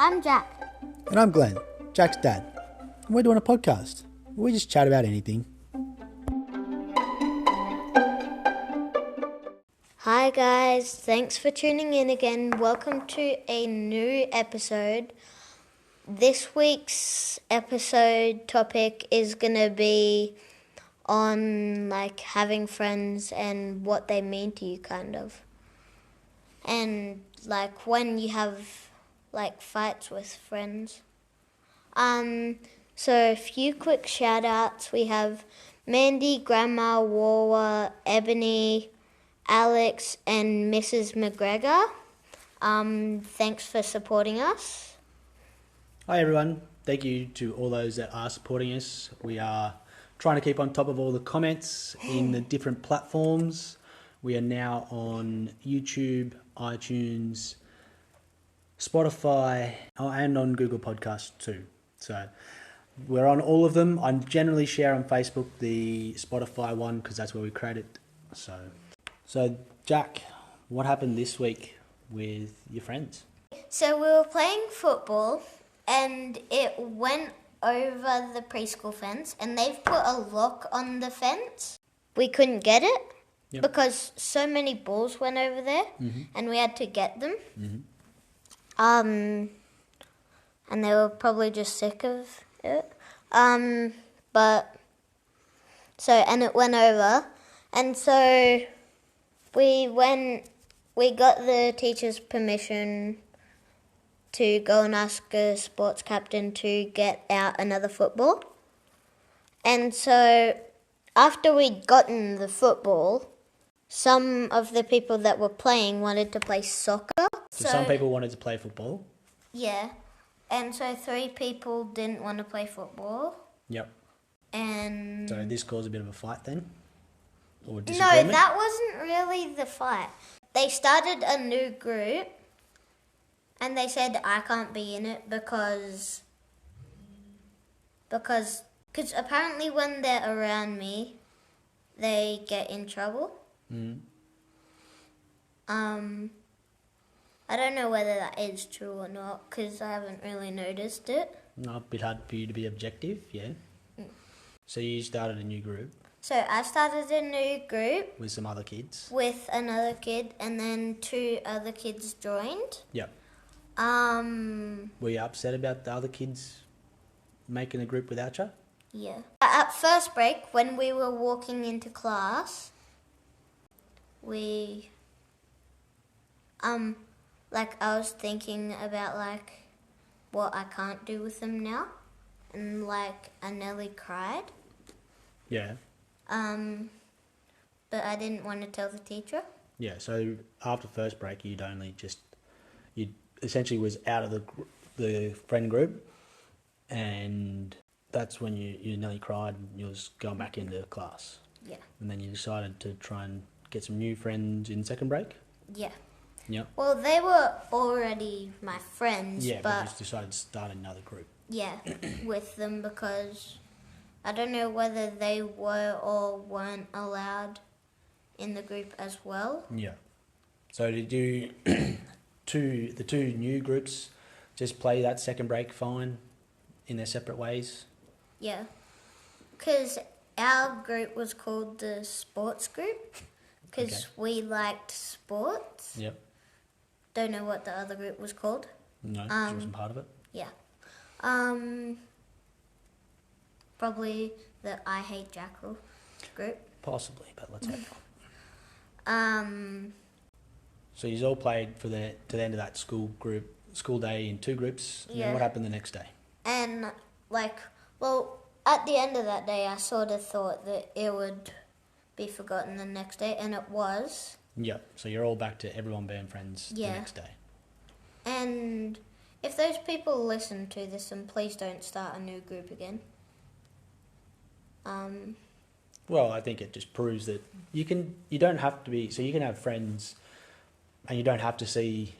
I'm Jack. And I'm Glenn, Jack's dad. And we're doing a podcast. We just chat about anything. Hi guys, thanks for tuning in again. Welcome to a new episode. This week's episode topic is going to be on having friends and what they mean to you kind of. And when you have fights with friends. So a few quick shout outs. We have Mandy, Grandma, Wawa, Ebony, Alex and Mrs. McGregor. Thanks for supporting us. Hi everyone. Thank you to all those that are supporting us. We are trying to keep on top of all the comments in the different platforms. We are now on YouTube, iTunes, Spotify, and on Google Podcasts too. So we're on all of them. I generally share on Facebook the Spotify one because that's where we create it. So Jack, what happened this week with your friends? So we were playing football and it went over the preschool fence and they've put a lock on the fence. We couldn't get it because so many balls went over there and we had to get them. And they were probably just sick of it. And it went over. And so we got the teacher's permission to go and ask a sports captain to get out another football. And so after we'd gotten the football, some of the people that were playing wanted to play soccer. So some people wanted to play football? Yeah. And so 3 people didn't want to play football. Yep. And so this caused a bit of a fight then? Or no, disagreement? that wasn't really the fight. They started a new group and they said I can't be in it because apparently when they're around me, they get in trouble. I don't know whether that is true or not because I haven't really noticed it. No, a bit hard for you to be objective, yeah. So you started a new group? So I started a new group. With some other kids? With another kid and then 2 other kids joined. Yep. Were you upset about the other kids making a group without you? Yeah. At first break, when we were walking into class, I was thinking about what I can't do with them now, and I nearly cried. Yeah. But I didn't want to tell the teacher. Yeah. So after first break, you essentially was out of the friend group, and that's when you nearly cried and you was going back into class. Yeah. And then you decided to try and get some new friends in second break? Yeah. Yep. Well, they were already my friends, yeah, but you just decided to start another group. Yeah, with them because I don't know whether they were or weren't allowed in the group as well. Yeah. So did you the two new groups just play that second break fine in their separate ways? Yeah, because our group was called the sports group because we liked sports. Yep. Don't know what the other group was called. No, she wasn't part of it. Yeah. Probably the I Hate Jackal group. Possibly, but let's have fun. So you all played to the end of that school day in 2 groups. And then what happened the next day? And at the end of that day, I sort of thought that it would be forgotten the next day, and it was. Yeah, so you're all back to everyone being friends the next day. And if those people listen to this, then please don't start a new group again. Well, I think it just proves that you don't have to be, so you can have friends and you don't have to see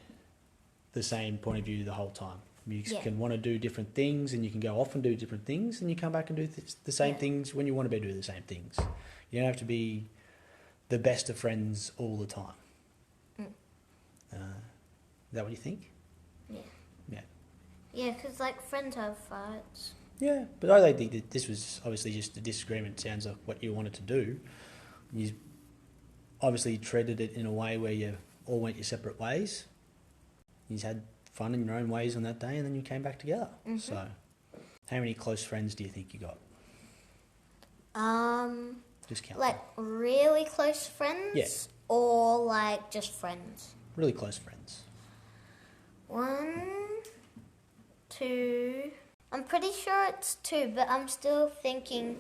the same point of view the whole time. You can want to do different things and you can go off and do different things and you come back and do the same things when you want to be doing the same things. You don't have to be the best of friends all the time. Is that what you think? Yeah. Yeah. Yeah, because, like, friends have fights. Yeah, but I don't think that this was obviously just a disagreement. Sounds like what you wanted to do. You obviously treated it in a way where you all went your separate ways. You had fun in your own ways on that day, and then you came back together. Mm-hmm. So, how many close friends do you think you got? Just count. Like, really close friends? Yeah. Or, like, just friends? Really close friends. 1, 2... I'm pretty sure it's 2, but I'm still thinking...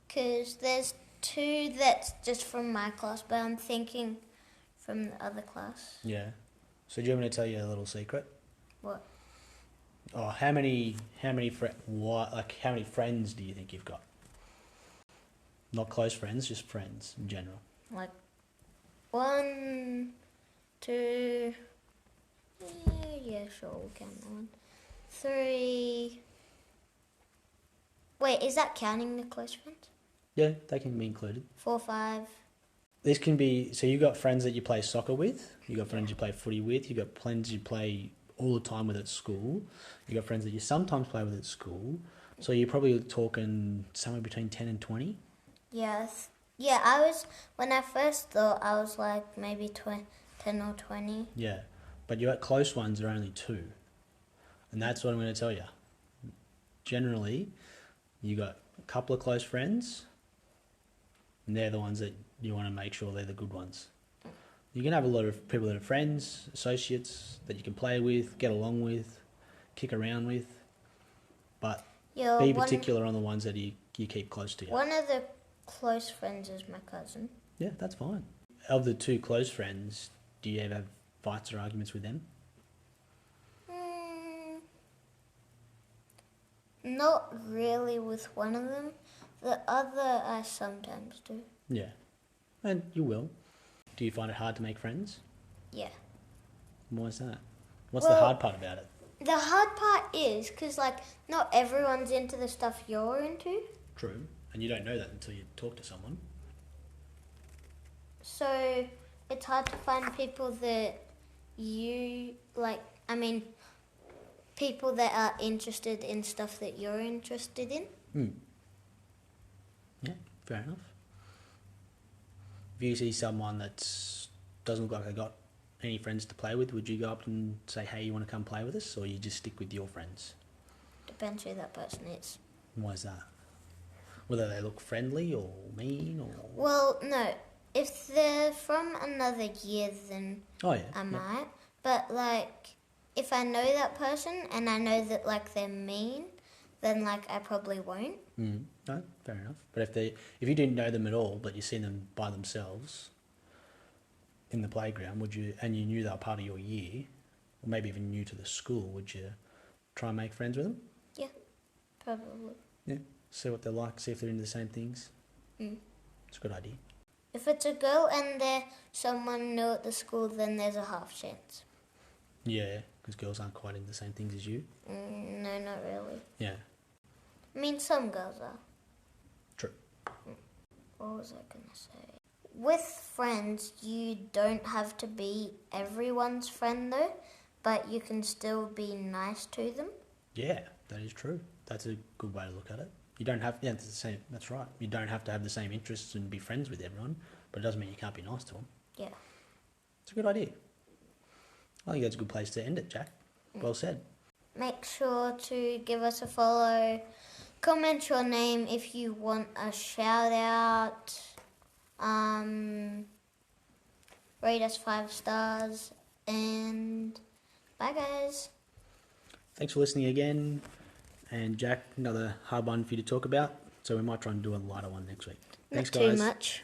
Because there's 2 that's just from my class, but I'm thinking from the other class. Yeah. So do you want me to tell you a little secret? What? Oh, how many friends do you think you've got? Not close friends, just friends in general. Like 1, 2... Yeah, sure, we'll count that one. 3... Wait, is that counting the close friends? Yeah, they can be included. 4, 5... This can be, so you got friends that you play soccer with, you got friends you play footy with, you got friends you play all the time with at school, you got friends that you sometimes play with at school, so you're probably talking somewhere between 10 and 20? Yes. Yeah, when I first thought, I was like maybe 10 or 20. Yeah, but your close ones are only 2, and that's what I'm going to tell you. Generally, you got a couple of close friends, and they're the ones that you want to make sure they're the good ones. You can have a lot of people that are friends, associates, that you can play with, get along with, kick around with, but be particular on the ones that you keep close to you. One of the close friends is my cousin. Yeah, that's fine. Of the 2 close friends, do you ever have fights or arguments with them? Not really with one of them. The other I sometimes do. Yeah, and you will. Do you find it hard to make friends? Yeah. Why is that? What's the hard part about it? The hard part is because, like, not everyone's into the stuff you're into. True, and you don't know that until you talk to someone. So it's hard to find people that you like. People that are interested in stuff that you're interested in. Yeah, fair enough. If you see someone that doesn't look like they got any friends to play with, would you go up and say, hey, you want to come play with us, or you just stick with your friends? Depends who that person is. Why is that? Whether they look friendly or mean or... Well, no. If they're from another year, then I might. But, like, if I know that person and I know that, like, they're mean, then, like, I probably won't. No, fair enough. But if you didn't know them at all, but you seen them by themselves in the playground, and you knew they were part of your year, or maybe even new to the school, would you try and make friends with them? Yeah, probably. Yeah, see what they're like, see if they're into the same things. It's a good idea. If it's a girl and they're someone new at the school, then there's a half chance. Yeah, because girls aren't quite into the same things as you. No, not really. Yeah. I mean, some girls are. True. What was I going to say? With friends, you don't have to be everyone's friend, though, but you can still be nice to them. Yeah, that is true. That's a good way to look at it. You don't have... Yeah, it's the same. That's right. You don't have to have the same interests and be friends with everyone, but it doesn't mean you can't be nice to them. Yeah. It's a good idea. I think that's a good place to end it, Jack. Well said. Make sure to give us a follow. Comment your name if you want a shout out. Rate us 5 stars. And bye, guys. Thanks for listening again. And Jack, another hard one for you to talk about. So we might try and do a lighter one next week. Thanks, Not guys. too much.